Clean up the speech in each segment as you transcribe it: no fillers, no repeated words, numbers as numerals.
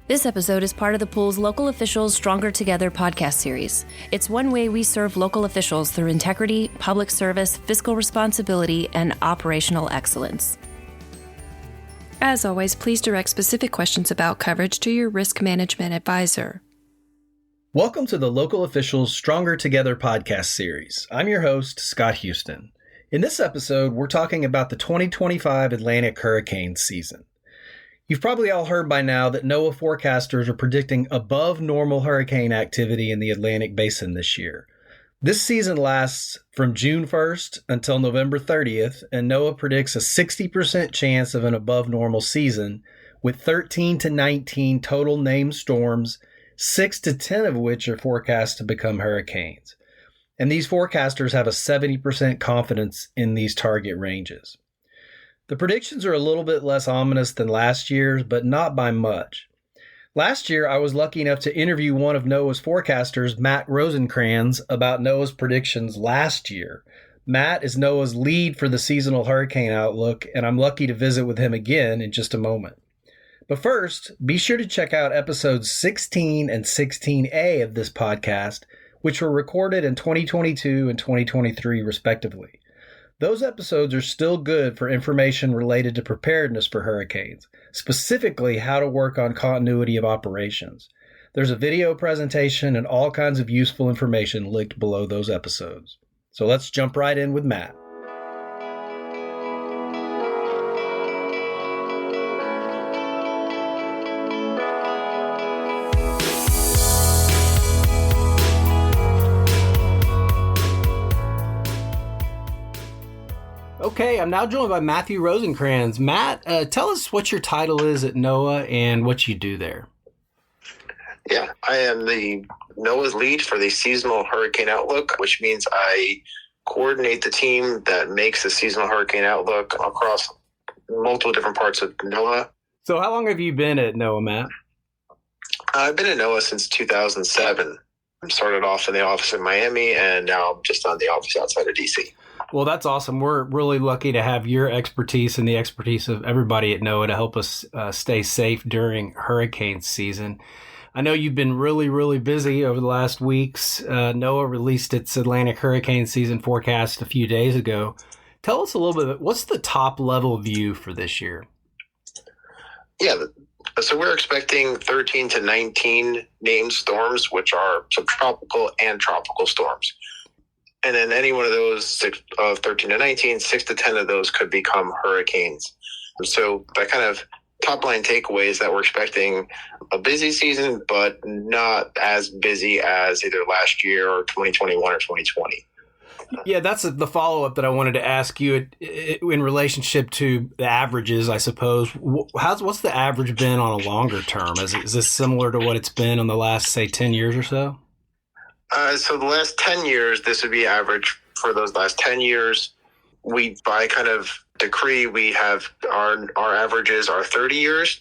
This episode is part of the pool's Local Officials Stronger Together podcast series. It's one way we serve local officials through integrity, public service, fiscal responsibility, and operational excellence. As always, please direct specific questions about coverage to your risk management advisor. Welcome to the Local Officials Stronger Together podcast series. I'm your host, Scott Houston. In this episode, we're talking about the 2025 Atlantic hurricane season. You've probably all heard by now that NOAA forecasters are predicting above normal hurricane activity in the Atlantic Basin this year. This season lasts from June 1st until November 30th, and NOAA predicts a 60% chance of an above normal season, with 13 to 19 total named storms, 6 to 10 of which are forecast to become hurricanes. And these forecasters have a 70% confidence in these target ranges. The predictions are a little bit less ominous than last year's, but not by much. Last year, I was lucky enough to interview one of NOAA's forecasters, Matt Rosencrans, about NOAA's predictions last year. Matt is NOAA's lead for the seasonal hurricane outlook, and I'm lucky to visit with him again in just a moment. But first, be sure to check out episodes 16 and 16A of this podcast, which were recorded in 2022 and 2023 respectively. Those episodes are still good for information related to preparedness for hurricanes, specifically how to work on continuity of operations. There's a video presentation and all kinds of useful information linked below those episodes. So let's jump right in with Matt. Okay, I'm now joined by Matthew Rosencrans. Matt, tell us what your title is at NOAA and what you do there. Yeah, I am the NOAA's lead for the seasonal hurricane outlook, which means I coordinate the team that makes the seasonal hurricane outlook across multiple different parts of NOAA. So how long have you been at NOAA, Matt? I've been at NOAA since 2007. I started off in the office in Miami, and now I'm just on the office outside of D.C. Well, that's awesome. We're really lucky to have your expertise and the expertise of everybody at NOAA to help us stay safe during hurricane season. I know you've been really, really busy over the last weeks. NOAA released its Atlantic hurricane season forecast a few days ago. Tell us a little bit, what's the top level view for this year? Yeah, so we're expecting 13 to 19 named storms, which are subtropical and tropical storms. And then any one of those 13 to 19, 6 to 10 of those could become hurricanes. So that kind of top line takeaway is that we're expecting a busy season, but not as busy as either last year or 2021 or 2020. Yeah, that's the follow-up that I wanted to ask you in relationship to the averages, I suppose. What's the average been on a longer term? Is this similar to what it's been on the last, say, 10 years or so? So the last 10 years, this would be average for those last 10 years. By kind of decree, we have our averages are 30 years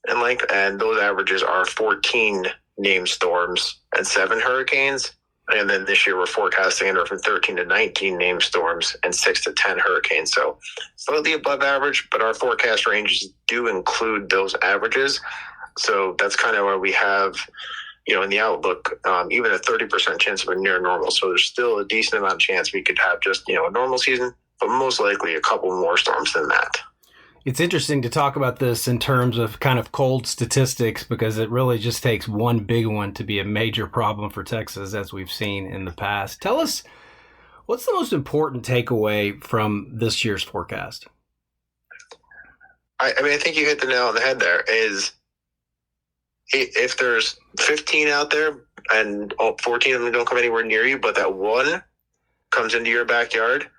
in length, and those averages are 14 named storms and 7 hurricanes. And then this year we're forecasting anywhere from 13 to 19 named storms and 6 to 10 hurricanes. So slightly above average, but our forecast ranges do include those averages. So that's kind of where we have, in the outlook, even a 30% chance of a near normal. So there's still a decent amount of chance we could have just, a normal season, but most likely a couple more storms than that. It's interesting to talk about this in terms of kind of cold statistics, because it really just takes one big one to be a major problem for Texas, as we've seen in the past. Tell us, what's the most important takeaway from this year's forecast? I think you hit the nail on the head there. Is if there's 15 out there and 14 of them don't come anywhere near you, but that one comes into your backyard,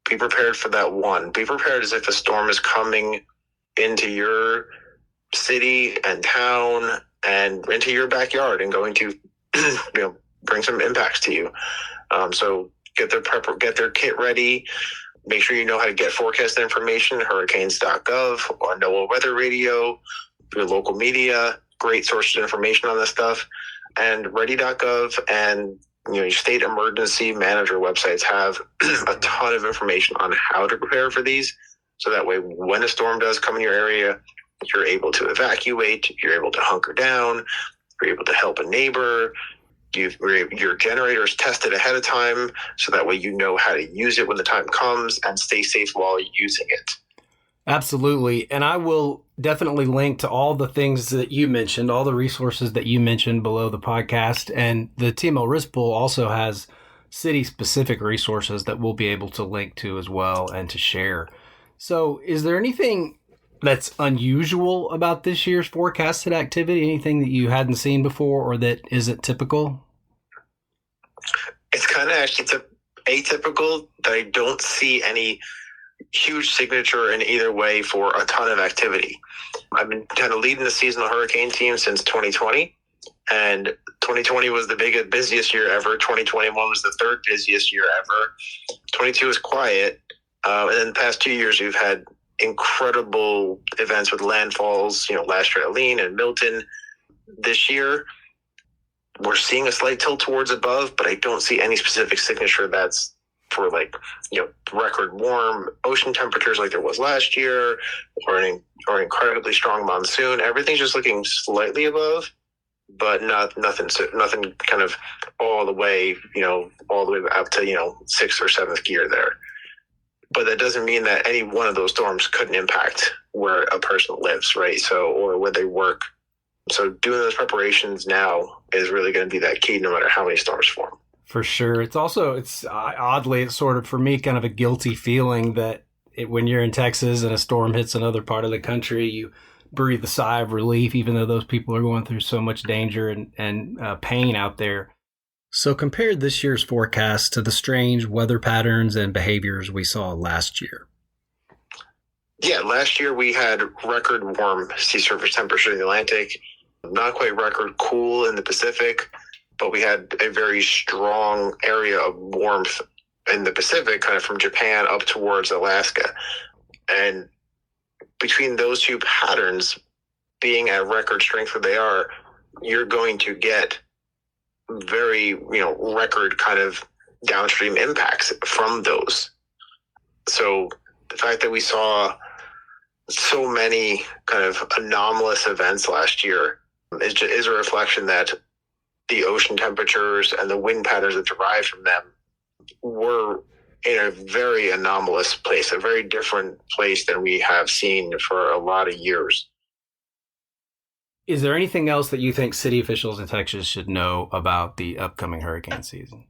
be prepared for that one. Be prepared as if a storm is coming into your city and town and into your backyard and going to bring some impacts to you. So get their kit ready. Make sure you know how to get forecast information, hurricanes.gov, or NOAA Weather Radio, your local media, great sources of information on this stuff, and ready.gov and your state emergency manager websites have a ton of information on how to prepare for these. So that way, when a storm does come in your area, you're able to evacuate, you're able to hunker down, you're able to help a neighbor. Your generator is tested ahead of time, so that way you know how to use it when the time comes and stay safe while using it. Absolutely. And I will definitely link to all the things that you mentioned, all the resources that you mentioned below the podcast. And the TML Risk Pool also has city-specific resources that we'll be able to link to as well and to share. So is there anything that's unusual about this year's forecasted activity? Anything that you hadn't seen before or that isn't typical? It's kind of actually atypical that I don't see any huge signature in either way for a ton of activity. I've been kind of leading the seasonal hurricane team since 2020, and 2020 was the busiest year ever. 2021 was the third busiest year ever. 22 was quiet. And then the past 2 years, we've had incredible events with landfalls, last year Helene and Milton. This year, we're seeing a slight tilt towards above, but I don't see any specific signature that's for record warm ocean temperatures like there was last year, or an incredibly strong monsoon. Everything's just looking slightly above, but nothing kind of all the way up to sixth or seventh gear there. But that doesn't mean that any one of those storms couldn't impact where a person lives, right? So, or where they work. So doing those preparations now is really going to be that key, no matter how many storms form. For sure. It's oddly, it's sort of, for me, kind of a guilty feeling that when you're in Texas and a storm hits another part of the country, you breathe a sigh of relief, even though those people are going through so much danger and pain out there. So compare this year's forecast to the strange weather patterns and behaviors we saw last year. Yeah, last year we had record warm sea surface temperature in the Atlantic, not quite record cool in the Pacific, but we had a very strong area of warmth in the Pacific, kind of from Japan up towards Alaska. And between those two patterns being at record strength where they are, you're going to get very, record kind of downstream impacts from those. So the fact that we saw so many kind of anomalous events last year is a reflection that the ocean temperatures and the wind patterns that derive from them were in a very anomalous place, a very different place than we have seen for a lot of years. Is there anything else that you think city officials in Texas should know about the upcoming hurricane season?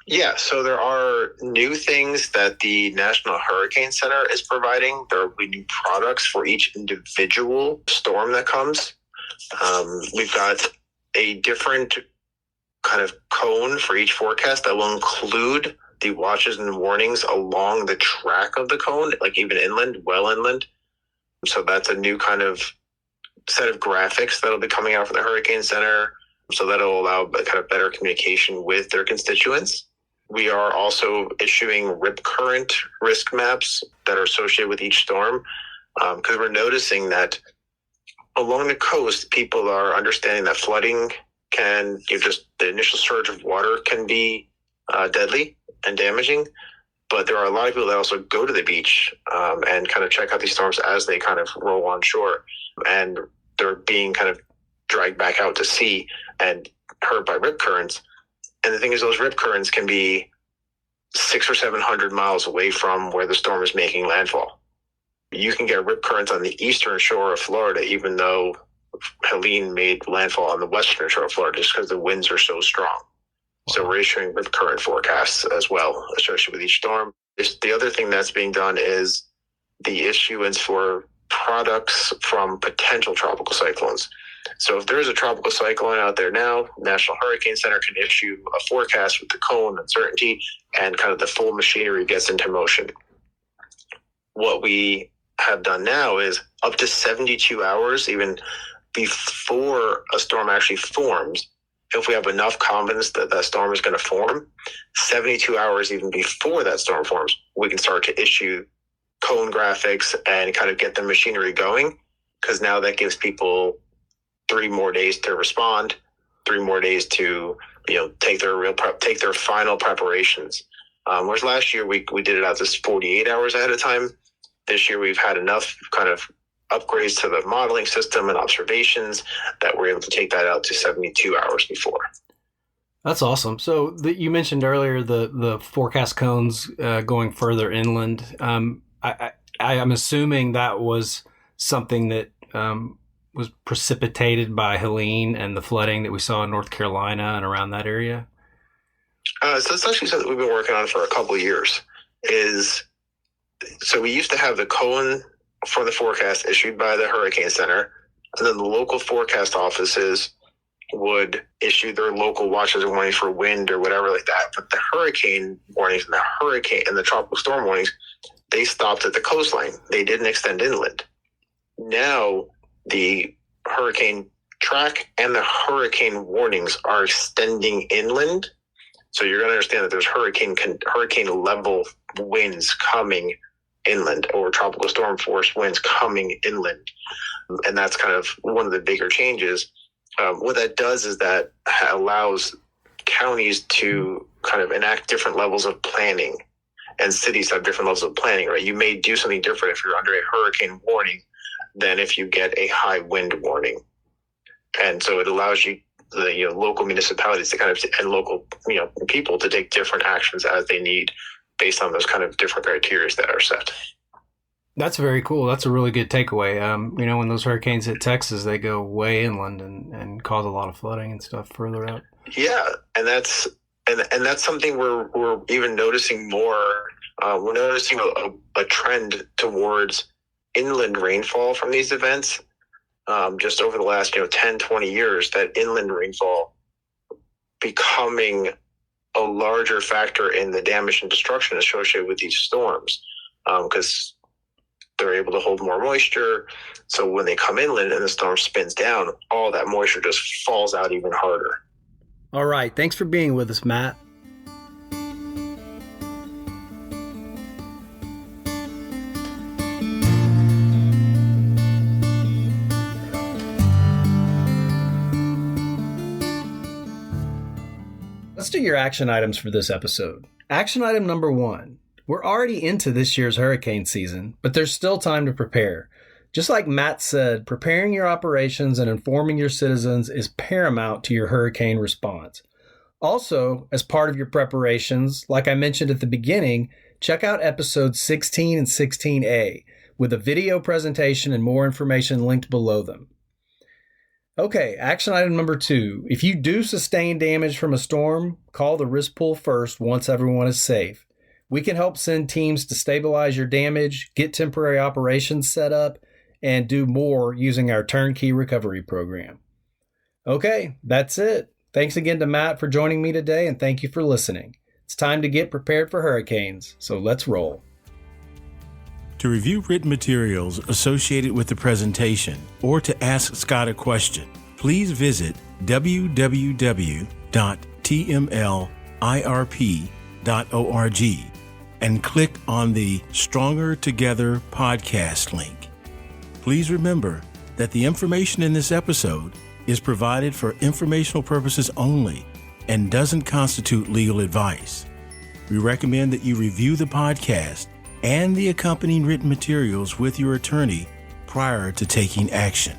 Yeah, so there are new things that the National Hurricane Center is providing. There will be new products for each individual storm that comes. We've got a different kind of cone for each forecast that will include the watches and warnings along the track of the cone, like even inland, well inland. So that's a new kind of set of graphics that'll be coming out from the Hurricane Center. So that'll allow kind of better communication with their constituents. We are also issuing rip current risk maps that are associated with each storm, because we're noticing that along the coast, people are understanding that flooding can, just the initial surge of water can be deadly and damaging. But there are a lot of people that also go to the beach and kind of check out these storms as they kind of roll on shore. And they're being kind of dragged back out to sea and hurt by rip currents. And the thing is, those rip currents can be 600 or 700 miles away from where the storm is making landfall. You can get rip currents on the eastern shore of Florida, even though Helene made landfall on the western shore of Florida, just because the winds are so strong. Wow. So we're issuing rip current forecasts as well, associated with each storm. The other thing that's being done is the issuance for products from potential tropical cyclones. So if there is a tropical cyclone out there now, National Hurricane Center can issue a forecast with the cone uncertainty, and kind of the full machinery gets into motion. What we have done now is up to 72 hours, even before a storm actually forms, if we have enough confidence that that storm is going to form, 72 hours even before that storm forms, we can start to issue cone graphics and kind of get the machinery going, because now that gives people 3 more days to respond, 3 more days to take their final preparations. Whereas last year we did it out to 48 hours ahead of time. This year we've had enough kind of upgrades to the modeling system and observations that we're able to take that out to 72 hours before. That's awesome. So you mentioned earlier the forecast cones going further inland. I'm assuming that was something that was precipitated by Helene and the flooding that we saw in North Carolina and around that area. So it's actually something we've been working on for a couple of years. So we used to have the cone for the forecast issued by the Hurricane Center, and then the local forecast offices would issue their local watches and warnings for wind or whatever like that. But the hurricane warnings and the tropical storm warnings, they stopped at the coastline. They didn't extend inland. Now the hurricane track and the hurricane warnings are extending inland. So you're going to understand that there's hurricane level winds coming inland, or tropical storm force winds coming inland. And that's kind of one of the bigger changes. What that does is that allows counties to kind of enact different levels of planning, and cities have different levels of planning, right? You may do something different if you're under a hurricane warning than if you get a high wind warning. And so it allows you, the local municipalities to kind of, and local people to take different actions as they need based on those kind of different criteria that are set. That's very cool. That's a really good takeaway. When those hurricanes hit Texas, they go way inland and cause a lot of flooding and stuff further out. Yeah, and that's something we're even noticing more. We're noticing a trend towards inland rainfall from these events. Just over the last 10, 20 years, that inland rainfall becoming a larger factor in the damage and destruction associated with these storms, because they're able to hold more moisture. So when they come inland and the storm spins down, all that moisture just falls out even harder. All right. Thanks for being with us, Matt. Let's do your action items for this episode. Action item number 1. We're already into this year's hurricane season, but there's still time to prepare. Just like Matt said, preparing your operations and informing your citizens is paramount to your hurricane response. Also, as part of your preparations, like I mentioned at the beginning, check out episodes 16 and 16A with a video presentation and more information linked below them. Okay, action item number 2. If you do sustain damage from a storm, call the risk pool first once everyone is safe. We can help send teams to stabilize your damage, get temporary operations set up, and do more using our turnkey recovery program. Okay, that's it. Thanks again to Matt for joining me today, and thank you for listening. It's time to get prepared for hurricanes, so let's roll. To review written materials associated with the presentation or to ask Scott a question, please visit www.tmlirp.org and click on the Stronger Together podcast link. Please remember that the information in this episode is provided for informational purposes only and doesn't constitute legal advice. We recommend that you review the podcast and the accompanying written materials with your attorney prior to taking action.